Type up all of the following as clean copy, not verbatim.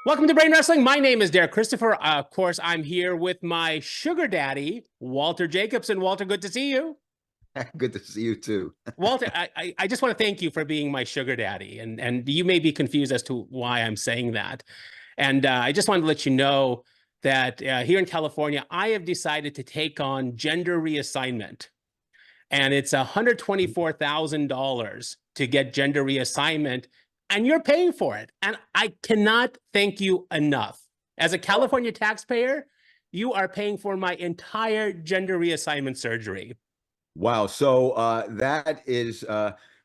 Welcome to Brain Wrestling. My name is Derek Christopher. Of course, I'm here with my sugar daddy, Walter Jacobson. Walter, good to see you. Good to see you too. Walter, I just want to thank you for being my sugar daddy. And you may be confused as to why I'm saying that. And I just wanted to let you know that here in California, I have decided to take on gender reassignment. And it's $124,000 to get gender reassignment. And you're paying for it. And I cannot thank you enough. As a California taxpayer, you are paying for my entire gender reassignment surgery. Wow. So that is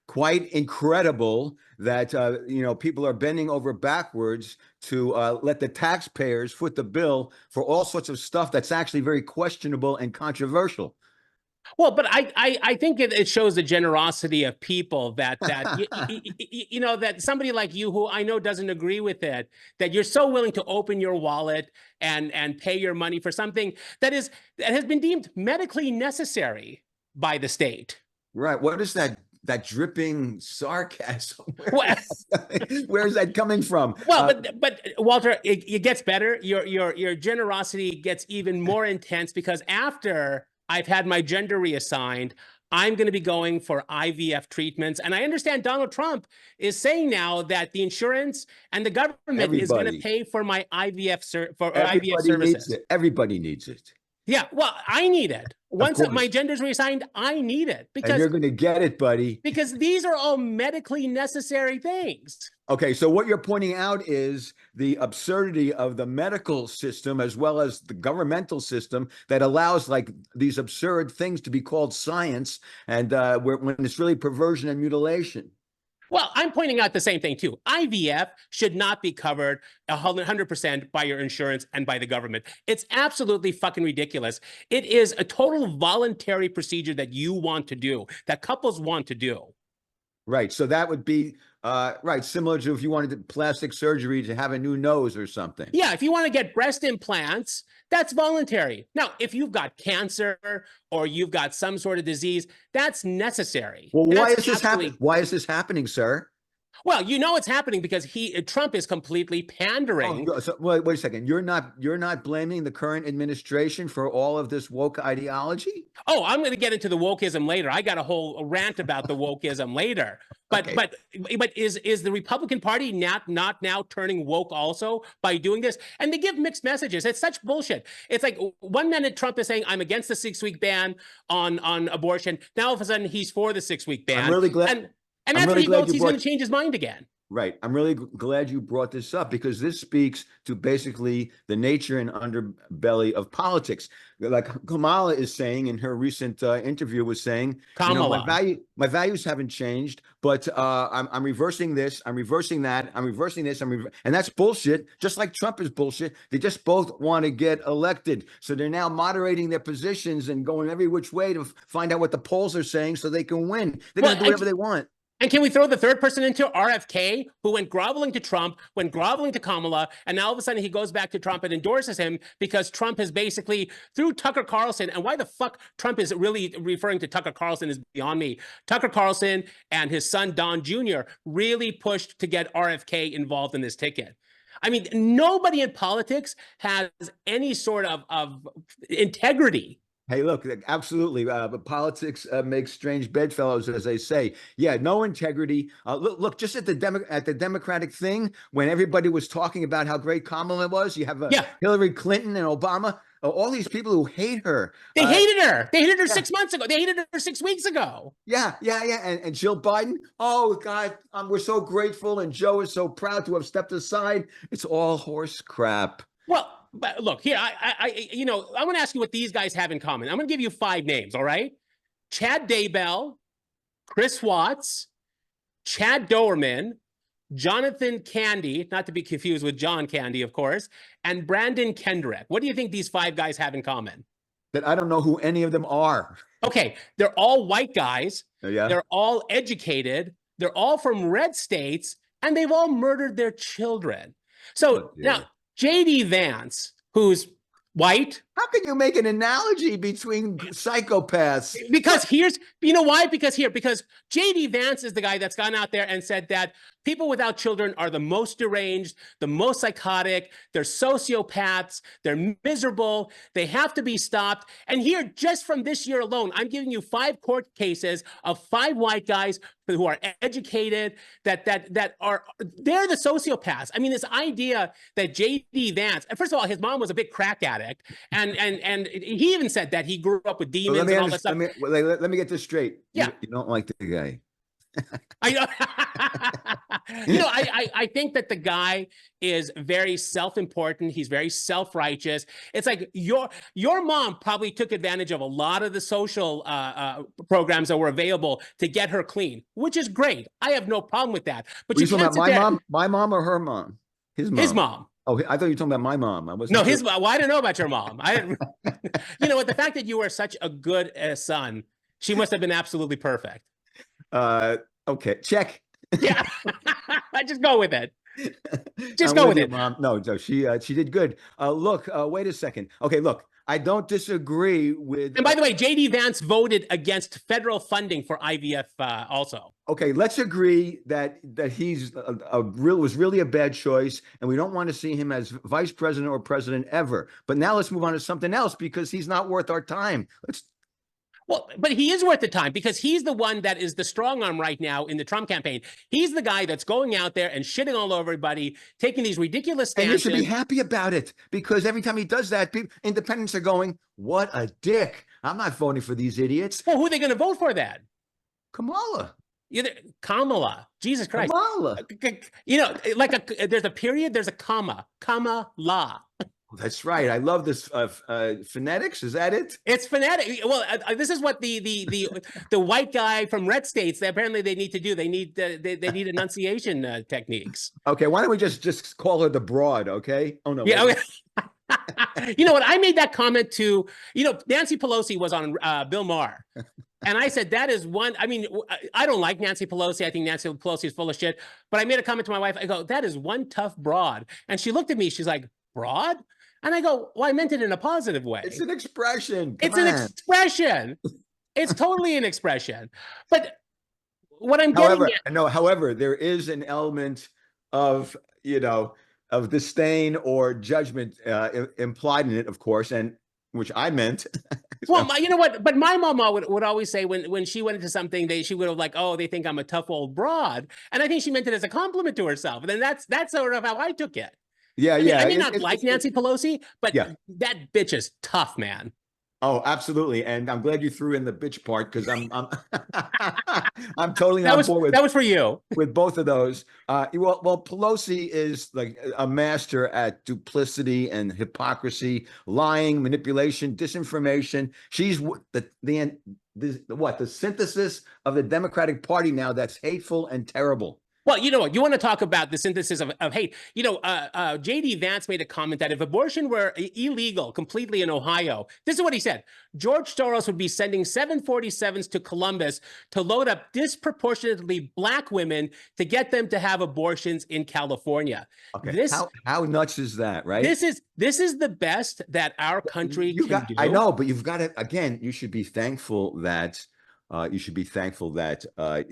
quite incredible that, people are bending over backwards to let the taxpayers foot the bill for all sorts of stuff that's actually very questionable and controversial. Well, but I think it shows the generosity of people that that somebody like you, who I know doesn't agree with it, that you're so willing to open your wallet and pay your money for something that has been deemed medically necessary by the state. Right. What is that dripping sarcasm? Where's that coming from? Well, but Walter, it gets better. Your generosity gets even more intense because after I've had my gender reassigned, I'm going to be going for IVF treatments. And I understand Donald Trump is saying now that the insurance and the government is going to pay for my IVF services. Needs it. Everybody needs it. Yeah, well, I need it. Once my gender's reassigned, I need it. And you're going to get it, buddy. Because these are all medically necessary things. Okay, so what you're pointing out is the absurdity of the medical system as well as the governmental system that allows like these absurd things to be called science, and when it's really perversion and mutilation. Well, I'm pointing out the same thing too. IVF should not be covered 100% by your insurance and by the government. It's absolutely fucking ridiculous. It is a total voluntary procedure that you want to do, that couples want to do. Right. So that would be similar to if you wanted plastic surgery to have a new nose or something. Yeah, if you want to get breast implants, that's voluntary. Now, if you've got cancer or you've got some sort of disease, that's necessary. Well, why is this happening? Why is this happening, sir? Well, you know it's happening because Trump is completely pandering. Oh, so, wait a second. You're not blaming the current administration for all of this woke ideology? Oh, I'm going to get into the wokeism later. I got a whole rant about the wokeism later. But okay. but is the Republican Party not now turning woke also by doing this? And they give mixed messages. It's such bullshit. It's like 1 minute Trump is saying I'm against the 6-week ban on abortion. Now all of a sudden he's for the 6-week ban. I'm really glad. And after he votes, he's going to change his mind again. Right. I'm really glad you brought this up because this speaks to basically the nature and underbelly of politics. Like Kamala is saying in her recent interview was saying, my values haven't changed, but I'm reversing this, I'm reversing that, I'm reversing this, and that's bullshit. Just like Trump is bullshit. They just both want to get elected. So they're now moderating their positions and going every which way to find out what the polls are saying so they can win. They're going to do whatever they want. And can we throw the third person into RFK, who went groveling to Trump, went groveling to Kamala, and now all of a sudden he goes back to Trump and endorses him because Trump has basically, through Tucker Carlson, and why the fuck Trump is really referring to Tucker Carlson is beyond me. Tucker Carlson and his son, Don Jr., really pushed to get RFK involved in this ticket. I mean, nobody in politics has any sort of integrity. Hey, look, absolutely. Politics makes strange bedfellows, as they say. Yeah, no integrity. Look, just at the Democratic thing, when everybody was talking about how great Kamala was, you have Hillary Clinton and Obama, all these people who hate her. They hated her. They hated her 6 months ago. They hated her 6 weeks ago. Yeah. And Jill Biden, oh, God, we're so grateful. And Joe is so proud to have stepped aside. It's all horse crap. Well, but look here, I want to ask you what these guys have in common. I'm going to give you 5 names, all right? Chad Daybell, Chris Watts, Chad Doerman, Jonathan Candy, not to be confused with John Candy, of course, and Brandon Kendrick. What do you think these 5 guys have in common? That I don't know who any of them are. Okay, they're all white guys. Yeah. They're all educated. They're all from red states, and they've all murdered their children. So now, J.D. Vance, who's white, How can you make an analogy between psychopaths? Because here's, you know why? Because JD Vance is the guy that's gone out there and said that people without children are the most deranged, the most psychotic, they're sociopaths, they're miserable, they have to be stopped. And here, just from this year alone, I'm giving you 5 court cases of 5 white guys who are educated, that are, they're the sociopaths. I mean, this idea that JD Vance, and first of all, his mom was a big crack addict, and he even said that he grew up with demons and all that stuff. Let me get this straight. Yeah. You don't like the guy. I know. I think that the guy is very self-important. He's very self-righteous. It's like your mom probably took advantage of a lot of the social programs that were available to get her clean, which is great. I have no problem with that. But you can't sit there. My mom or her mom? His mom. His mom. Oh, I thought you were talking about my mom. I wasn't. No, his mom. Well, I don't know about your mom. I didn't. You know what? The fact that you were such a good son, she must have been absolutely perfect. Okay, check. Yeah, just go with it. Just go with it, Mom. No, she did good. Look, wait a second. Okay, look, I don't disagree with. And by the way, JD Vance voted against federal funding for IVF also. Okay, let's agree that he's was really a bad choice, and we don't want to see him as vice president or president ever. But now let's move on to something else, because he's not worth our time. Well, but he is worth the time, because he's the one that is the strong arm right now in the Trump campaign. He's the guy that's going out there and shitting all over everybody, taking these ridiculous stances. And you should be happy about it, because every time he does that, independents are going, what a dick. I'm not voting for these idiots. Well, who are they going to vote for then? Kamala. Kamala. Jesus Christ. Kamala. You know, there's a period, there's a comma. Kamala. That's right. I love this phonetics. Is that it? It's phonetic. Well, this is what the white guy from red states, apparently they need to do. They need enunciation techniques. Okay, why don't we just call her the broad? Okay. Oh no. Yeah. Okay. You know what? I made that comment to, Nancy Pelosi was on Bill Maher. And I said, that is one, I mean, I don't like Nancy Pelosi. I think Nancy Pelosi is full of shit. But I made a comment to my wife. I go, that is one tough broad. And she looked at me. She's like, broad? And I go, well, I meant it in a positive way. It's an expression. It's an expression. It's totally an expression. But what I'm getting at... However, there is an element of, of disdain or judgment implied in it, of course, and which I meant. Well, you know what? But my mama would always say when she went into something, she would have like, oh, they think I'm a tough old broad. And I think she meant it as a compliment to herself. And then that's sort of how I took it. Yeah, I may not like Nancy Pelosi, but that bitch is tough, man. Oh, absolutely. And I'm glad you threw in the bitch part, because I'm I'm totally on board with that was for you. With both of those. Well, Pelosi is like a master at duplicity and hypocrisy, lying, manipulation, disinformation. She's the synthesis of the Democratic Party now that's hateful and terrible. Well, you know what? You want to talk about the synthesis of hate. JD Vance made a comment that if abortion were illegal completely in Ohio, this is what he said. George Soros would be sending 747s to Columbus to load up disproportionately black women to get them to have abortions in California. Okay. How nuts is that, right? This is the best that our country can do. I know, but you've got to, again, you should be thankful that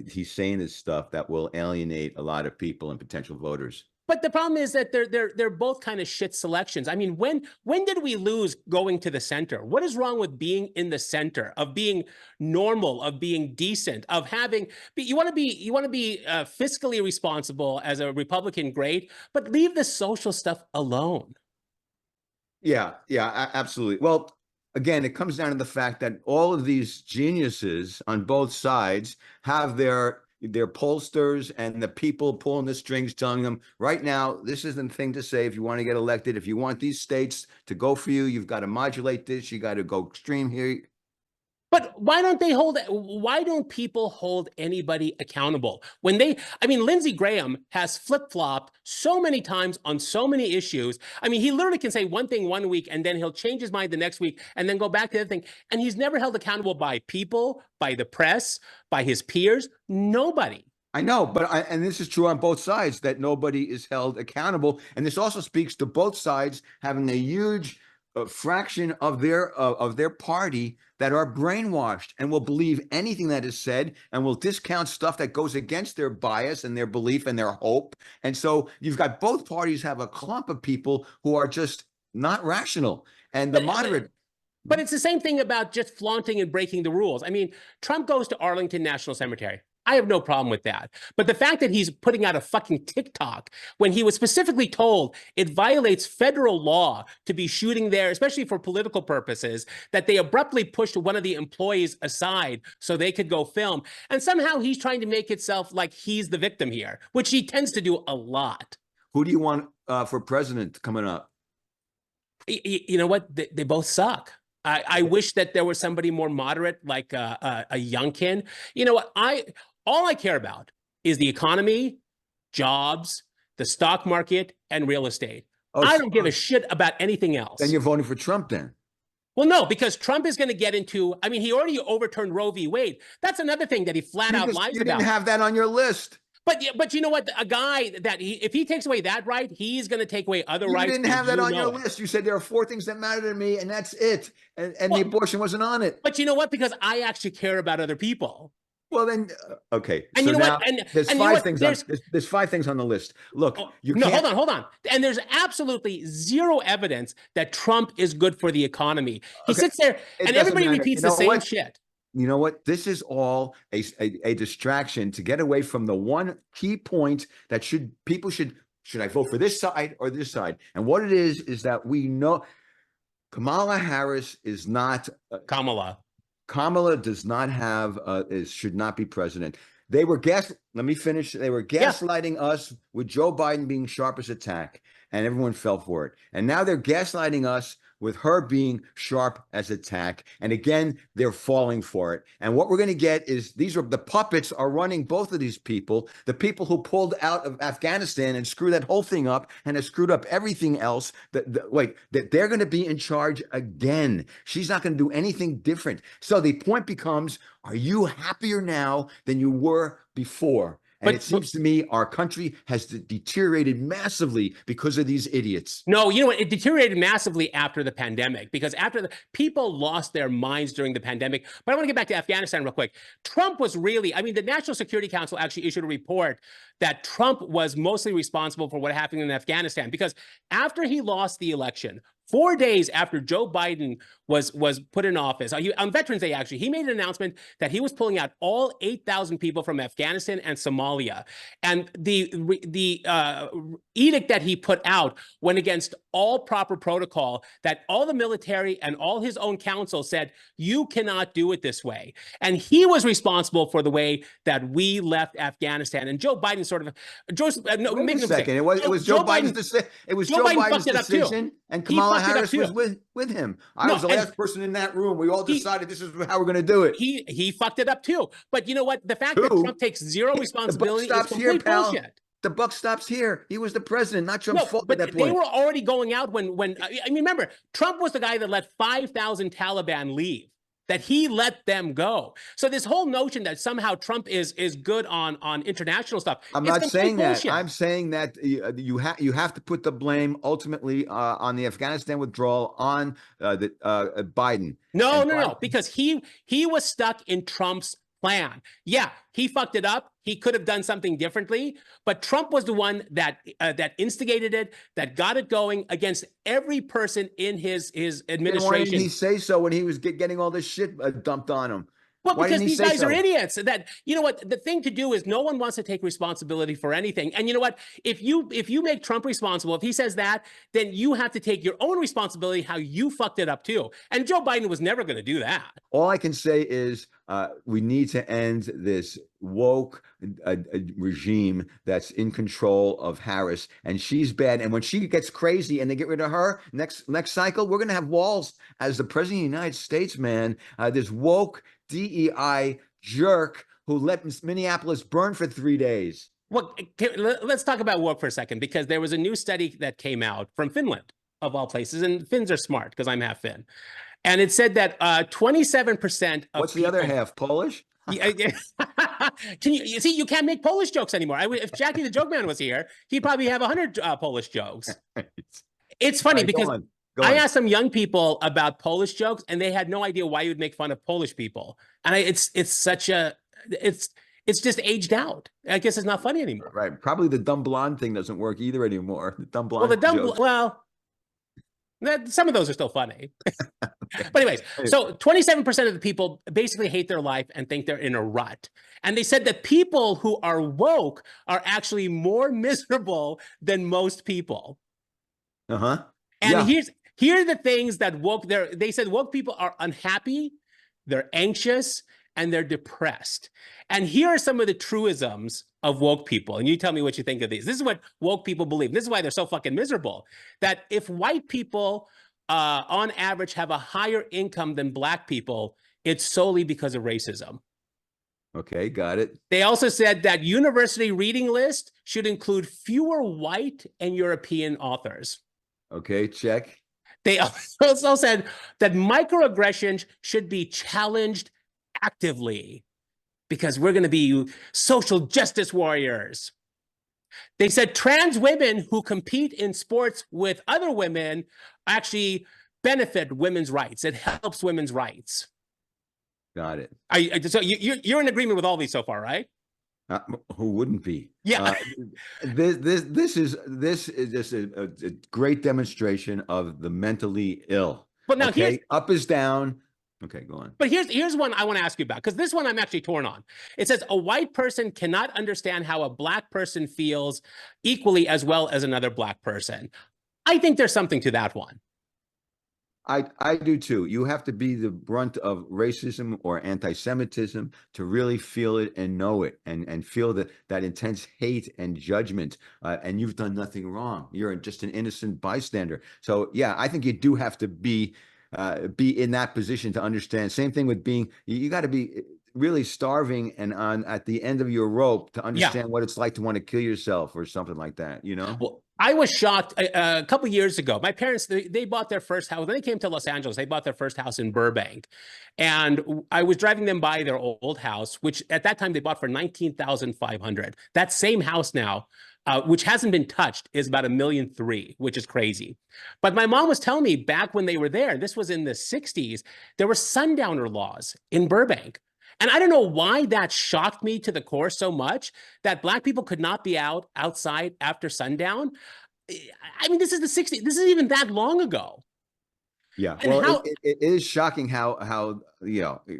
he's saying this stuff that will alienate a lot of people and potential voters. But the problem is that they're both kind of shit selections. I mean, when did we lose going to the center? What is wrong with being in the center, of being normal, of being decent, of having? You want to be fiscally responsible as a Republican, great, but leave the social stuff alone. Yeah, absolutely. Well, again, it comes down to the fact that all of these geniuses on both sides have their pollsters and the people pulling the strings telling them, right now, this isn't the thing to say if you want to get elected. If you want these states to go for you, you've got to modulate this. You got to go extreme here. But why don't people hold anybody accountable? Lindsey Graham has flip-flopped so many times on so many issues. I mean, he literally can say one thing one week and then he'll change his mind the next week and then go back to the other thing. And he's never held accountable by people, by the press, by his peers, nobody. I know, and this is true on both sides, that nobody is held accountable. And this also speaks to both sides having a huge a fraction of their party that are brainwashed and will believe anything that is said and will discount stuff that goes against their bias and their belief and their hope. And so you've got both parties have a clump of people who are just not rational. And the moderate. But it's the same thing about just flaunting and breaking the rules. I mean, Trump goes to Arlington National Cemetery. I have no problem with that. But the fact that he's putting out a fucking TikTok when he was specifically told it violates federal law to be shooting there, especially for political purposes, that they abruptly pushed one of the employees aside so they could go film. And somehow he's trying to make itself like he's the victim here, which he tends to do a lot. Who do you want for president coming up? You know what? They both suck. I wish that there was somebody more moderate, like a Youngkin. You know what? All I care about is the economy, jobs, the stock market, and real estate. I don't give a shit about anything else. Then you're voting for Trump then? Well, no, because Trump is going to get into, I mean, he already overturned Roe v. Wade. That's another thing that he flat out lies about. You didn't have that on your list. But you know what? A guy that if he takes away that right, he's going to take away other rights. You didn't have that on your list. You said there are 4 things that matter to me, and that's it. And the abortion wasn't on it. But you know what? Because I actually care about other people. Well, then, okay. And so you know now what? And, there's and 5 you know things. There's 5 things on the list. Look, you can't. Hold on. And there's absolutely zero evidence that Trump is good for the economy. He sits there and everybody repeats the same shit. You know what? This is all a distraction to get away from the one key point that should I vote for this side or this side? And what it is that we know Kamala Harris is not Kamala does not have should not be president. They were let me finish. They were gaslighting us with Joe Biden being sharp as a tack, and everyone fell for it. And now they're gaslighting us with her being sharp as a tack. And again, they're falling for it. And what we're going to get is the puppets are running both of these people, the people who pulled out of Afghanistan and screwed that whole thing up and have screwed up everything else. That they're going to be in charge again. She's not going to do anything different. So the point becomes, are you happier now than you were before? And it seems to me our country has deteriorated massively because of these idiots. No, you know what? It deteriorated massively after the pandemic because people lost their minds during the pandemic. But I want to get back to Afghanistan real quick. Trump was really, I mean, the National Security Council actually issued a report that Trump was mostly responsible for what happened in Afghanistan because after he lost the election, 4 days after Joe Biden was put in office, on Veterans Day, actually, he made an announcement that he was pulling out all 8,000 people from Afghanistan and Somalia. And the edict that he put out went against all proper protocol, that all the military and all his own counsel said, you cannot do it this way. And he was responsible for the way that we left Afghanistan. And Joe Biden sort of, wait a second. It was Joe Biden's decision. It was Joe Biden's decision, and Kamala Harris was with him. I was the last person in that room. We all decided this is how we're going to do it. He fucked it up too. But you know what? The fact that Trump takes zero responsibility is complete bullshit. The buck stops here. He was the president, not Trump's fault at that point. They were already going out when I mean, remember, Trump was the guy that let 5,000 Taliban leave, that he let them go. So this whole notion that somehow Trump is good on international stuff. I'm not saying that. I'm saying that you have to put the blame ultimately on the Afghanistan withdrawal on Biden. No, because he was stuck in Trump's plan. Yeah, he fucked it up. He could have done something differently, but Trump was the one that instigated it, that got it going against every person in his administration. Why didn't he say so when he was getting all this shit dumped on him? Well, because these guys are idiots. That, you know what, the thing to do is no one wants to take responsibility for anything. And you know what, if you make Trump responsible, if he says that, then you have to take your own responsibility how you fucked it up too. And Joe Biden was never going to do that. All I can say is we need to end this woke regime that's in control of Harris, and she's bad. And when she gets crazy and they get rid of her next cycle, we're going to have walls as the president of the United States, man. This woke DEI jerk who let Minneapolis burn for 3 days. Well, let's talk about woke for a second, because there was a new study that came out from Finland, of all places, and Finns are smart because I'm half Finn. And it said that 27% of What's the other half, Polish? Can you see, you can't make Polish jokes anymore. If Jackie the Joke Man was here, he'd probably have 100 Polish jokes. It's funny because Go I on. asked some young people about Polish jokes, and they had no idea why you would make fun of Polish people. And it's such a it's it's just aged out. I guess it's not funny anymore. Right. Probably the dumb blonde thing doesn't work either anymore. The dumb Well, blonde jokes. some of those are still funny. Okay. But anyways, so 27% of the people basically hate their life and think they're in a rut. And they said that people who are woke are actually more miserable than most people. Uh-huh. And Yeah. here are the things that they said woke people are unhappy, they're anxious, and they're depressed. And here are some of the truisms of woke people. And you tell me what you think of these. This is what woke people believe. This is why they're so fucking miserable. That if white people on average have a higher income than black people, it's solely because of racism. Okay, got it. They also said that university reading list should include fewer white and European authors. Okay, check. They also said that microaggressions should be challenged actively because we're going to be social justice warriors. They said trans women who compete in sports with other women actually benefit women's rights. It helps women's rights. Got it. So you're in agreement with all these so far, right? Who wouldn't be? Yeah. This is just a great demonstration of the mentally ill. But now okay, up is down. Okay, go on. But here's one I want to ask you about, because this one I'm actually torn on. It says a white person cannot understand how a black person feels equally as well as another black person. I think there's something to that one. I do too. You have to be the brunt of racism or anti-Semitism to really feel it and know it and feel that intense hate and judgment. And you've done nothing wrong. You're just an innocent bystander. So yeah, I think you do have to be in that position to understand. Same thing with you got to be really starving and at the end of your rope to understand what it's like to want to kill yourself or something like that, you know? Well, I was shocked a couple years ago. My parents, they bought their first house. When they came to Los Angeles, they bought their first house in Burbank. And I was driving them by their old house, which at that time they bought for $19,500. That same house now, which hasn't been touched, is about $1.3 million, which is crazy. But my mom was telling me back when they were there, this was in the 60s, there were sundowner laws in Burbank. And I don't know why that shocked me to the core so much, that black people could not be outside after sundown. I mean, this is the 60s. This isn't even that long ago. Yeah, well, it is shocking how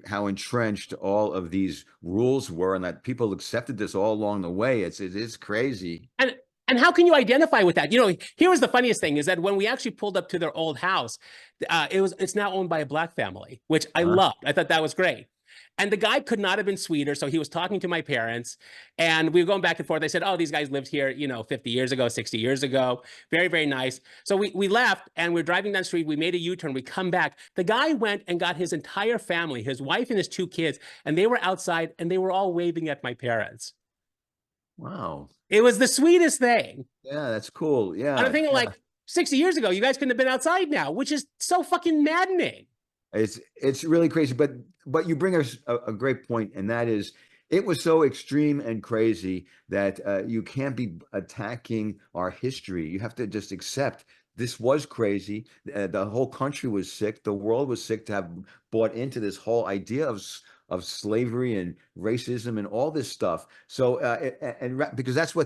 entrenched all of these rules were, and that people accepted this all along the way. It is crazy. And how can you identify with that? You know, here was the funniest thing is that when we actually pulled up to their old house, it's now owned by a black family, which I loved. I thought that was great. And the guy could not have been sweeter. So he was talking to my parents and we were going back and forth. They said, oh, these guys lived here, 50 years ago, 60 years ago. Very, very nice. So we left and we're driving down the street. We made a U-turn. We come back. The guy went and got his entire family, his wife and his 2 kids, and they were outside and they were all waving at my parents. Wow. It was the sweetest thing. Yeah, that's cool. Yeah. And I'm thinking like 60 years ago, you guys couldn't have been outside now, which is so fucking maddening. It's really crazy, but you bring us a great point, and that is it was so extreme and crazy that you can't be attacking our history. You have to just accept this was crazy. The whole country was sick. The world was sick to have bought into this whole idea of slavery and racism and all this stuff. So because that's why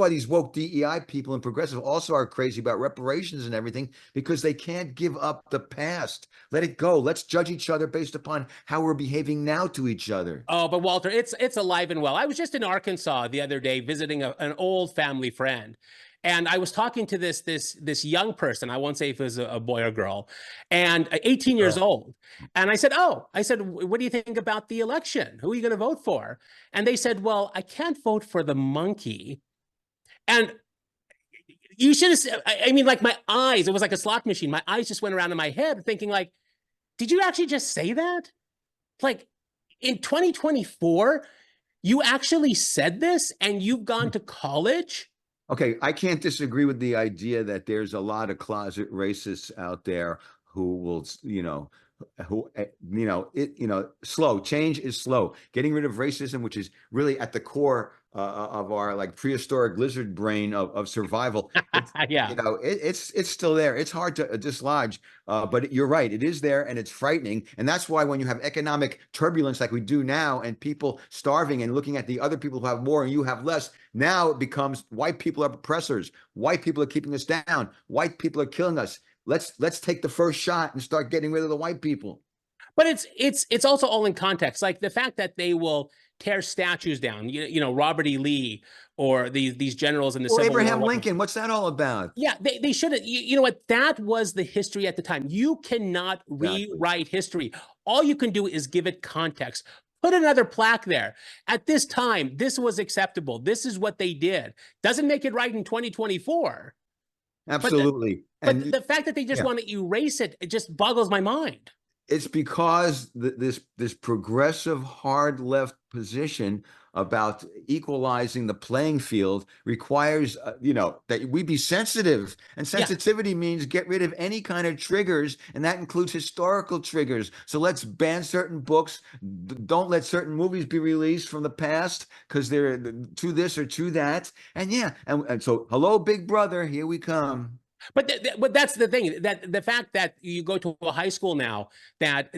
these woke DEI people and progressive also are crazy about reparations and everything, because they can't give up the past. Let it go. Let's judge each other based upon how we're behaving now to each other. Oh, but Walter, it's alive and well. I was just in Arkansas the other day visiting an old family friend. And I was talking to this young person. I won't say if it was a boy or girl, and 18 years old. And I said, what do you think about the election? Who are you going to vote for? And they said, well, I can't vote for the monkey. And you should have, I mean, like my eyes, it was like a slot machine. My eyes just went around in my head thinking like, did you actually just say that? Like in 2024, you actually said this and you've gone to college? Okay, I can't disagree with the idea that there's a lot of closet racists out there who will, slow. Change is slow. Getting rid of racism, which is really at the core of our like prehistoric lizard brain of survival. It's, Yeah. it's still there. It's hard to dislodge, but you're right. It is there, and it's frightening. And that's why when you have economic turbulence like we do now, and people starving and looking at the other people who have more and you have less, now it becomes white people are oppressors. White people are keeping us down. White people are killing us. Let's take the first shot and start getting rid of the white people. But it's also all in context, like the fact that they will tear statues down, Robert E. Lee or these generals in the Or Civil Abraham War. Lincoln, what's that all about? Yeah, they shouldn't. You know what? That was the history at the time. You cannot Exactly. rewrite history. All you can do is give it context. Put another plaque there. At this time, this was acceptable. This is what they did. Doesn't make it right in 2024. Absolutely. But the fact that they just want to erase it, it just boggles my mind. It's because this progressive hard left position about equalizing the playing field requires that we be sensitive, and sensitivity means get rid of any kind of triggers, and that includes historical triggers. So let's ban certain books, don't let certain movies be released from the past because they're to this or to that, and so hello Big Brother, here we come. But that's the thing, that the fact that you go to a high school now, that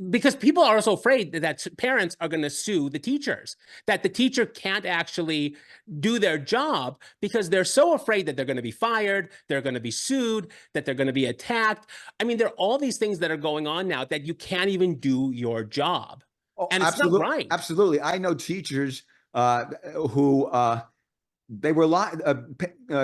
because people are also afraid that parents are going to sue the teachers, that the teacher can't actually do their job because they're so afraid that they're going to be fired, they're going to be sued, that they're going to be attacked. I mean, there are all these things that are going on now that you can't even do your job. Oh, and it's not right. Absolutely. I know teachers who they were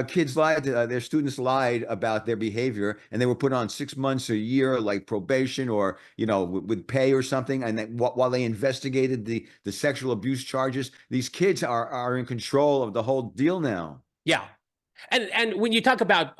kids lied, their students lied about their behavior, and they were put on 6 months or a year, like probation, or with pay or something. And then while they investigated the sexual abuse charges, these kids are in control of the whole deal now. Yeah, and when you talk about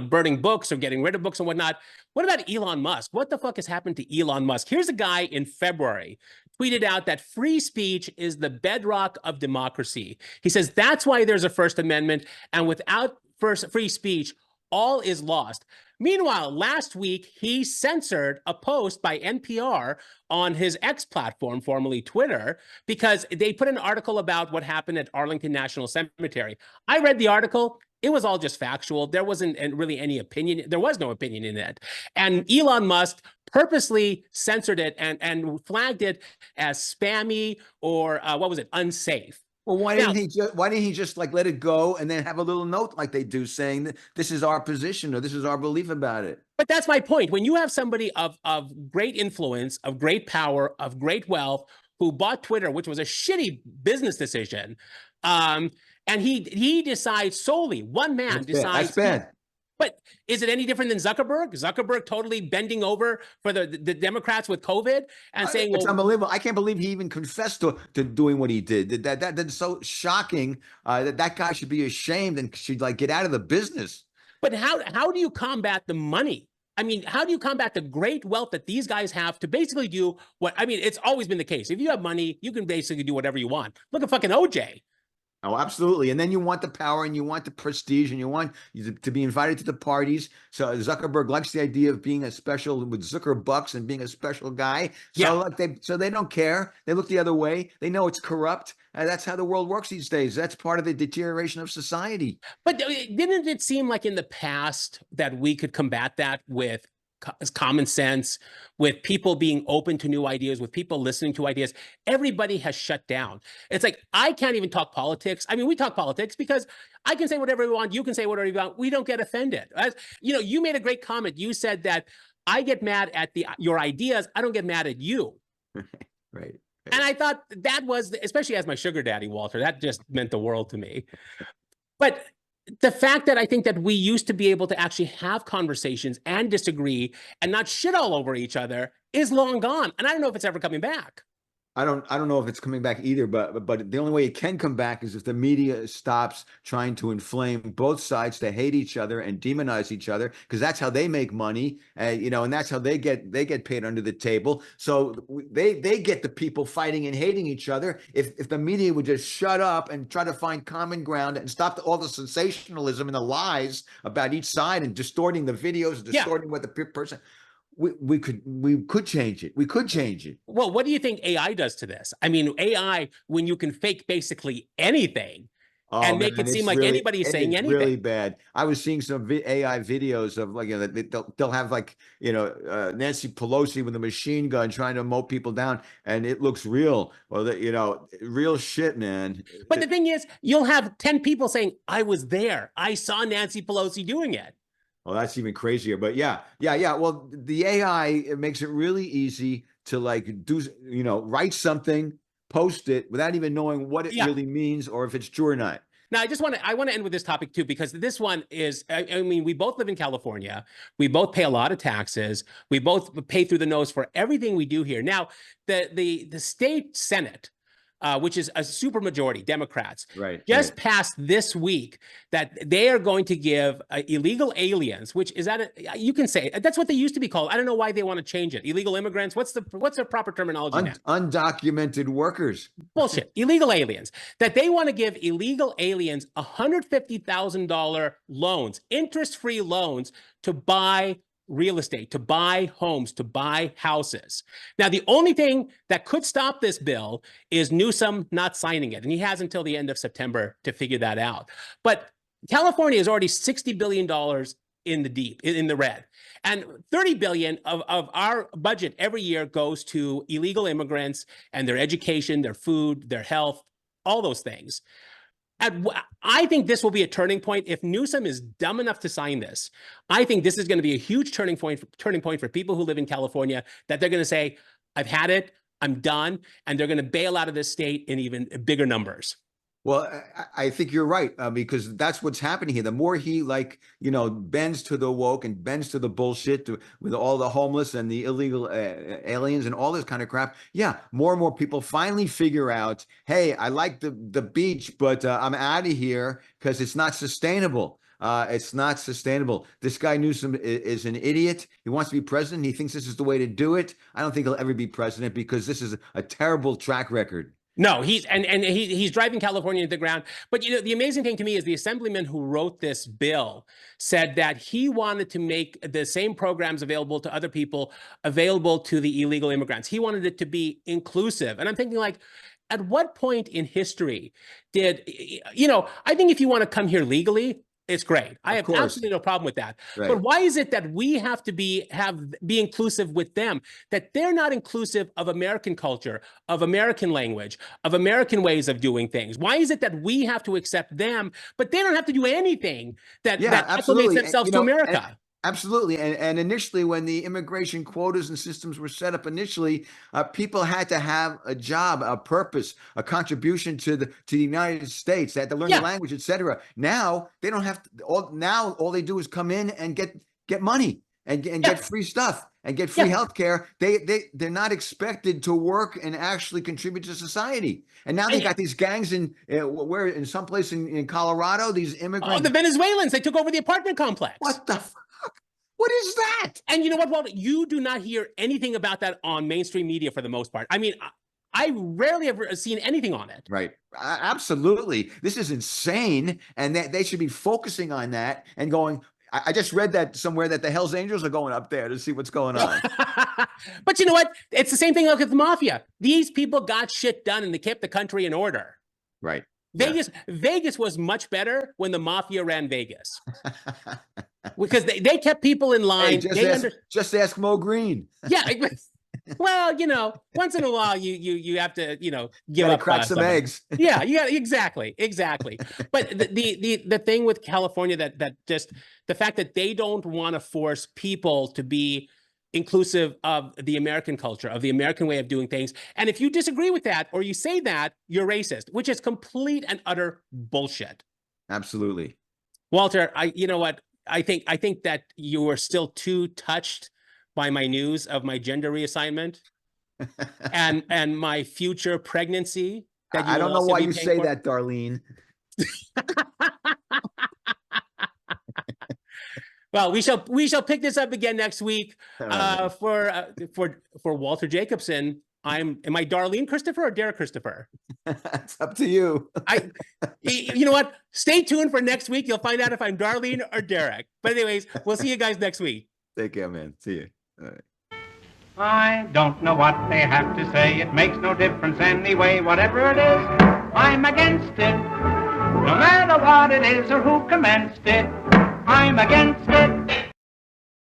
burning books or getting rid of books and whatnot, what about Elon Musk? What the fuck has happened to Elon Musk? Here's a guy in February tweeted out that free speech is the bedrock of democracy. He says that's why there's a First Amendment, and without free speech, all is lost. Meanwhile, last week, he censored a post by NPR on his X platform, formerly Twitter, because they put an article about what happened at Arlington National Cemetery. I read the article. It was all just factual. There wasn't really any opinion. There was no opinion in it. And Elon Musk purposely censored it and flagged it as spammy or unsafe. Well, why didn't he just like let it go and then have a little note like they do saying that this is our position or this is our belief about it? But that's my point. When you have somebody of great influence, of great power, of great wealth, who bought Twitter, which was a shitty business decision, and he decides solely, one man decides. That's bad. But is it any different than Zuckerberg? Zuckerberg totally bending over for the Democrats with COVID and saying, it's unbelievable. I can't believe he even confessed to doing what he did. That's so shocking. That guy should be ashamed and should like get out of the business. But how do you combat the money? I mean, how do you combat the great wealth that these guys have to basically do what, I mean, it's always been the case. If you have money, you can basically do whatever you want. Look at fucking OJ. Oh, absolutely. And then you want the power and you want the prestige and you want to be invited to the parties. So Zuckerberg likes the idea of being a special with Zuckerbucks and being a special guy. So they don't care. They look the other way. They know it's corrupt. That's how the world works these days. That's part of the deterioration of society. But didn't it seem like in the past that we could combat that with common sense, with people being open to new ideas, with people listening to ideas? Everybody has shut down. It's like, I can't even talk politics. I mean, we talk politics because I can say whatever we want. You can say whatever you want. We don't get offended. You made a great comment. You said that I get mad at your ideas. I don't get mad at you. Right. And I thought that was, especially as my sugar daddy, Walter, that just meant the world to me. But the fact that I think that we used to be able to actually have conversations and disagree and not shit all over each other is long gone. And I don't know if it's ever coming back. I don't know if it's coming back either, but the only way it can come back is if the media stops trying to inflame both sides to hate each other and demonize each other, because that's how they make money, and that's how they get paid under the table. So they get the people fighting and hating each other. If the media would just shut up and try to find common ground and stop all the sensationalism and the lies about each side and distorting the videos, distorting what the person. we could change it. We could change it. Well, what do you think AI does to this? I mean, AI, when you can fake basically anything Oh and make man, it seem like anybody's saying it's really anything. bad. I was seeing some AI videos of like, they'll have like, Nancy Pelosi with a machine gun trying to mow people down, and it looks real. Well, real shit, man. But the thing is, you'll have 10 people saying, I was there. I saw Nancy Pelosi doing it. Oh, that's even crazier. But yeah, yeah, yeah. Well, the AI, it makes it really easy to like do, write something, post it without even knowing what it Yeah. really means or if it's true or not. Now, I want to end with this topic too, because this one is, I mean, we both live in California. We both pay a lot of taxes. We both pay through the nose for everything we do here. Now, the state Senate, which is a supermajority, Democrats, just passed this week that they are going to give illegal aliens, which is you can say that's what they used to be called. I don't know why they want to change it. Illegal immigrants. What's the proper terminology now? Undocumented workers. Bullshit. Illegal aliens. That they want to give illegal aliens $150,000 loans, interest-free loans to buy real estate, to buy homes, to buy houses. Now, the only thing that could stop this bill is Newsom not signing it. And he has until the end of September to figure that out. But California is already $60 billion in the red. And $30 billion of our budget every year goes to illegal immigrants and their education, their food, their health, all those things. I think this will be a turning point. If Newsom is dumb enough to sign this, I think this is going to be a huge turning point for people who live in California, that they're going to say, I've had it, I'm done, and they're going to bail out of this state in even bigger numbers. Well, I think you're right, because that's what's happening here. The more he bends to the woke and bends to the bullshit with all the homeless and the illegal aliens and all this kind of crap. Yeah, more and more people finally figure out, hey, I like the beach, but I'm out of here because it's not sustainable. It's not sustainable. This guy Newsom is an idiot. He wants to be president. He thinks this is the way to do it. I don't think he'll ever be president because this is a terrible track record. No, he's driving California into the ground. But the amazing thing to me is the assemblyman who wrote this bill said that he wanted to make the same programs available to other people available to the illegal immigrants. He wanted it to be inclusive. And I'm thinking, like, at what point in history did, I think if you want to come here legally, it's great. I have absolutely no problem with that. Right. But why is it that we have to be inclusive with them, that they're not inclusive of American culture, of American language, of American ways of doing things? Why is it that we have to accept them, but they don't have to do anything that acclimates themselves to America? Absolutely. And initially, when the immigration quotas and systems were set up initially, people had to have a job, a purpose, a contribution to the United States. They had to learn the language, etc. Now they don't have to. Now all they do is come in and get money and get free stuff and get free health care. They're not expected to work and actually contribute to society. And now they got these gangs in someplace in Colorado, these immigrants. Oh, the Venezuelans, they took over the apartment complex. What the fuck? What is that? And you know what, Walter? You do not hear anything about that on mainstream media for the most part. I mean, I rarely ever seen anything on it. Right. Absolutely. This is insane. And they should be focusing on that and going, I just read that somewhere that the Hells Angels are going up there to see what's going on. But you know what? It's the same thing like with the mafia. These people got shit done and they kept the country in order. Right. Vegas was much better when the mafia ran Vegas. Because they kept people in line. Hey, just ask Mo Green. Yeah. Well, once in a while you have to, give up. Crack some eggs. Yeah, you got exactly. But the thing with California that just the fact that they don't want to force people to be inclusive of the American culture, of the American way of doing things. And if you disagree with that or you say that, you're racist, which is complete and utter bullshit. Absolutely. Walter, you know what? I think that you are still too touched by my news of my gender reassignment and my future pregnancy. I don't know why you say that, Darlene. Well, we shall pick this up again next week. For Walter Jacobson, am I Darlene Christopher or Derek Christopher? It's up to you. You know what? Stay tuned for next week. You'll find out if I'm Darlene or Derek. But anyways, we'll see you guys next week. Take care, man. See you. I don't know what they have to say. It makes no difference anyway. Whatever it is, I'm against it. No matter what it is or who commenced it, I'm against it.